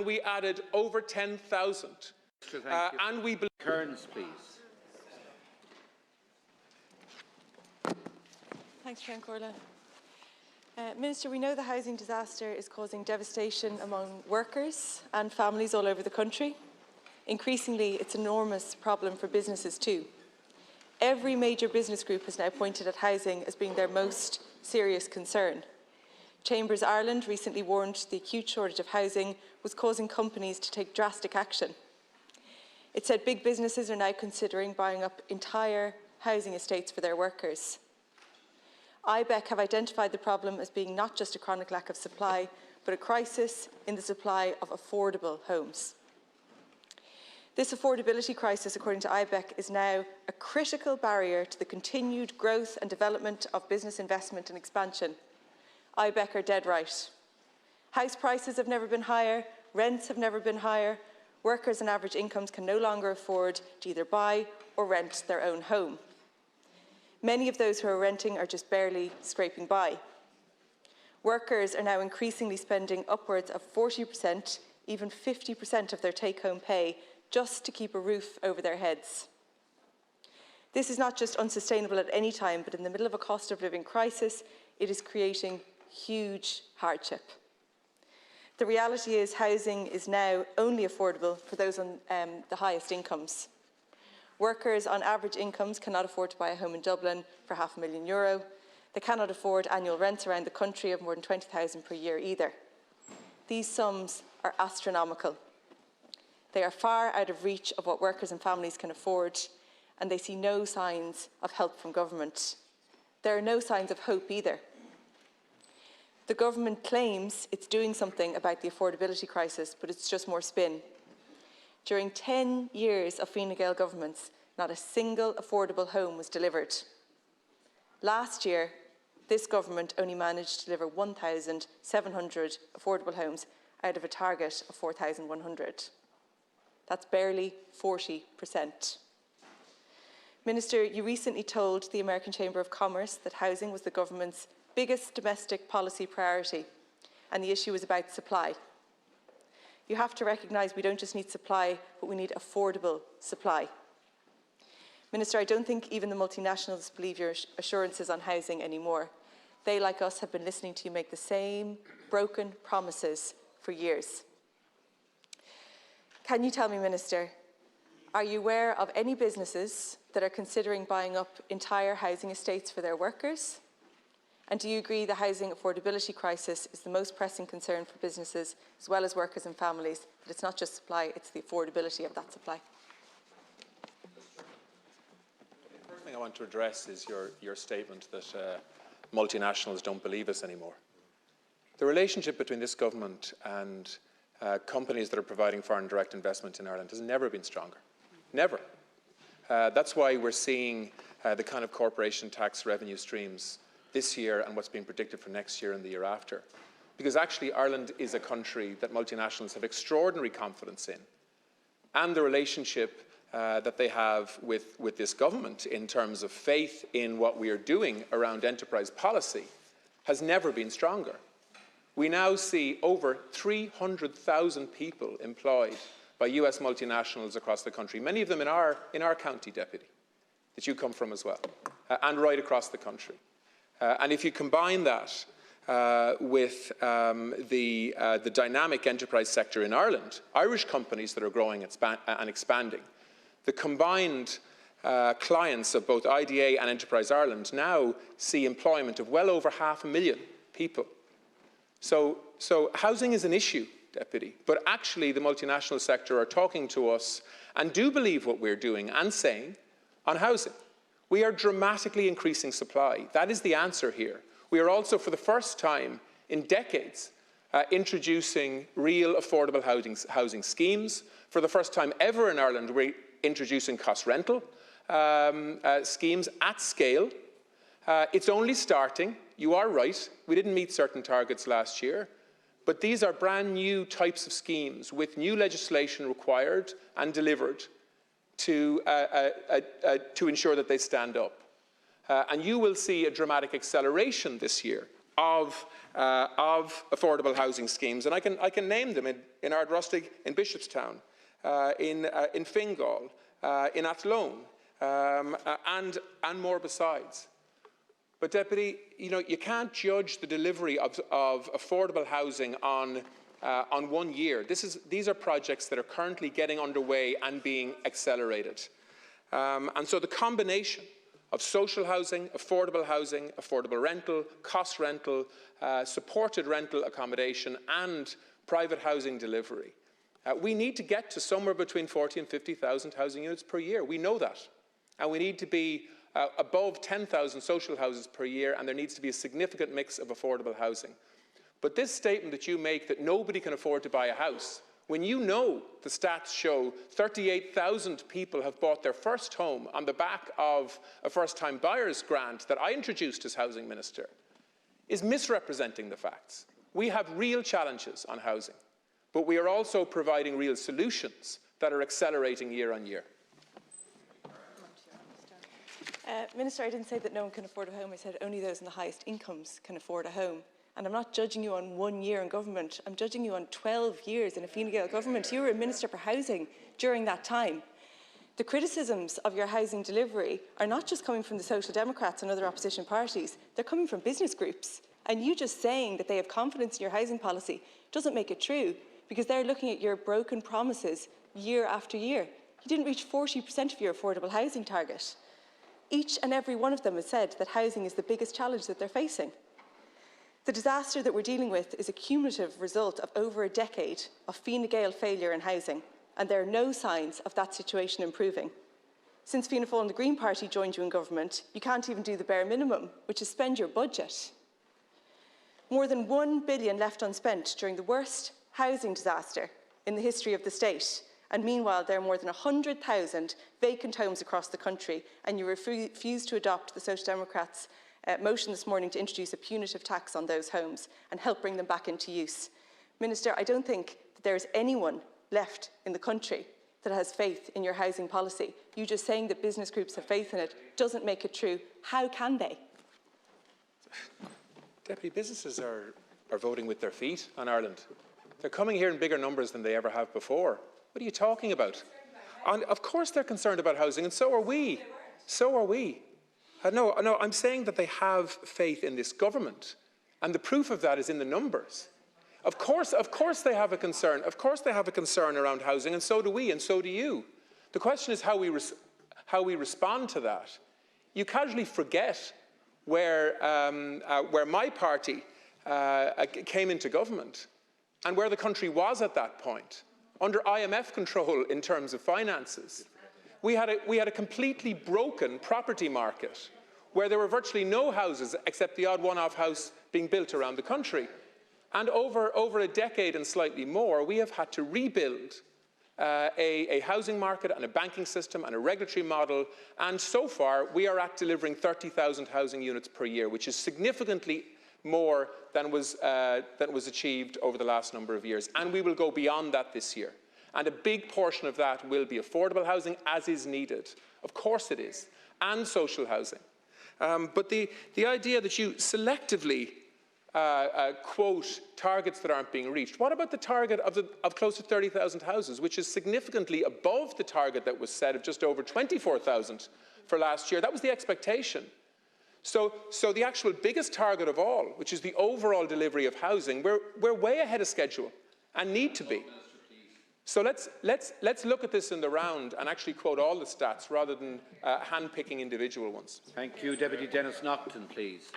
We added over 10,000. And we believe... Kearns, please. Thanks, Chair Corley. Minister, we know the housing disaster is causing devastation among workers and families all over the country. Increasingly, it's an enormous problem for businesses too. Every major business group has now pointed at housing as being their most serious concern. Chambers Ireland recently warned the acute shortage of housing was causing companies to take drastic action. It said big businesses are now considering buying up entire housing estates for their workers. IBEC have identified the problem as being not just a chronic lack of supply, but a crisis in the supply of affordable homes. This affordability crisis, according to IBEC, is now a critical barrier to the continued growth and development of business investment and expansion. IBEC are dead right. House prices have never been higher, rents have never been higher, workers and average incomes can no longer afford to either buy or rent their own home. Many of those who are renting are just barely scraping by. Workers are now increasingly spending upwards of 40%, even 50% of their take-home pay just to keep a roof over their heads. This is not just unsustainable at any time, but in the middle of a cost of living crisis, it is creating huge hardship. The reality is housing is now only affordable for those on the highest incomes. Workers on average incomes cannot afford to buy a home in Dublin for €500,000. They cannot afford annual rents around the country of more than 20,000 per year either. These sums are astronomical. They are far out of reach of what workers and families can afford, and they see no signs of help from government. There are no signs of hope either. The government claims it's doing something about the affordability crisis, but it's just more spin. During 10 years of Fine Gael governments, not a single affordable home was delivered. Last year, this government only managed to deliver 1,700 affordable homes out of a target of 4,100. That's barely 40%. Minister, you recently told the American Chamber of Commerce that housing was the government's biggest domestic policy priority, and the issue was about supply. You have to recognise we don't just need supply, but we need affordable supply. Minister, I don't think even the multinationals believe your assurances on housing anymore. They, like us, have been listening to you make the same broken promises for years. Can you tell me, Minister, are you aware of any businesses that are considering buying up entire housing estates for their workers? And do you agree the housing affordability crisis is the most pressing concern for businesses as well as workers and families, that it's not just supply, it's the affordability of that supply? The first thing I want to address is your statement that multinationals don't believe us anymore. The relationship between this government and companies that are providing foreign direct investment in Ireland has never been stronger. Never. That's why we're seeing the kind of corporation tax revenue streams this year and what's being predicted for next year and the year after. Because actually Ireland is a country that multinationals have extraordinary confidence in. And the relationship that they have with this government in terms of faith in what we are doing around enterprise policy has never been stronger. We now see over 300,000 people employed by US multinationals across the country, many of them in our county, Deputy, that you come from as well, and right across the country. And if you combine that with the dynamic enterprise sector in Ireland, Irish companies that are growing and expanding, the combined clients of both IDA and Enterprise Ireland now see employment of well over 500,000 people. So housing is an issue, Deputy, but actually the multinational sector are talking to us and do believe what we're doing and saying on housing. We are dramatically increasing supply. That is the answer here. We are also, for the first time in decades, introducing real affordable housing schemes. For the first time ever in Ireland, we're introducing cost rental schemes at scale. It's only starting. You are right. We didn't meet certain targets last year. But these are brand new types of schemes with new legislation required and delivered to ensure that they stand up. And you will see a dramatic acceleration this year of affordable housing schemes, and I can name them in Ardrostig, in Bishopstown, in Fine Gael, in Athlone, and more besides. But Deputy, you can't judge the delivery of affordable housing on 1 year. These are projects that are currently getting underway and being accelerated. And so the combination of social housing, affordable rental, cost rental, supported rental accommodation and private housing delivery. We need to get to somewhere between 40 and 50,000 housing units per year. We know that. And we need to be above 10,000 social houses per year, and there needs to be a significant mix of affordable housing. But this statement that you make that nobody can afford to buy a house, when you know the stats show 38,000 people have bought their first home on the back of a first-time buyer's grant that I introduced as Housing Minister, is misrepresenting the facts. We have real challenges on housing, but we are also providing real solutions that are accelerating year on year. Minister, I didn't say that no one can afford a home. I said only those in the highest incomes can afford a home. And I'm not judging you on 1 year in government. I'm judging you on 12 years in a Fine Gael government. You were a Minister for Housing during that time. The criticisms of your housing delivery are not just coming from the Social Democrats and other opposition parties. They're coming from business groups. And you just saying that they have confidence in your housing policy doesn't make it true, because they're looking at your broken promises year after year. You didn't reach 40% of your affordable housing target. Each and every one of them has said that housing is the biggest challenge that they're facing. The disaster that we're dealing with is a cumulative result of over a decade of Fine Gael failure in housing, and there are no signs of that situation improving. Since Fianna Fáil and the Green Party joined you in government, you can't even do the bare minimum, which is spend your budget. More than £1 billion left unspent during the worst housing disaster in the history of the state. And meanwhile, there are more than 100,000 vacant homes across the country, and you refuse to adopt the Social Democrats' motion this morning to introduce a punitive tax on those homes and help bring them back into use. Minister, I don't think that there is anyone left in the country that has faith in your housing policy. You just saying that business groups have faith in it doesn't make it true. How can they? Deputy, businesses are voting with their feet on Ireland. They're coming here in bigger numbers than they ever have before. What are you talking about? And of course they're concerned about housing, and so are we. So are we. No, I'm saying that they have faith in this government, and the proof of that is in the numbers. Of course they have a concern. Of course they have a concern around housing, and so do we, and so do you. The question is how we respond to that. You casually forget where my party came into government and where the country was at that point. Under IMF control in terms of finances. We had a completely broken property market where there were virtually no houses except the odd one-off house being built around the country. And over a decade and slightly more, we have had to rebuild a housing market and a banking system and a regulatory model. And so far, we are at delivering 30,000 housing units per year, which is significantly more than was achieved over the last number of years. And we will go beyond that this year. And a big portion of that will be affordable housing, as is needed. Of course it is. And social housing. But the idea that you selectively quote targets that aren't being reached. What about the target of close to 30,000 houses, which is significantly above the target that was set of just over 24,000 for last year? That was the expectation. So the actual biggest target of all, which is the overall delivery of housing, we're way ahead of schedule and need to be. So let's look at this in the round and actually quote all the stats rather than hand-picking individual ones. Thank you. Deputy Dennis Naughton, please.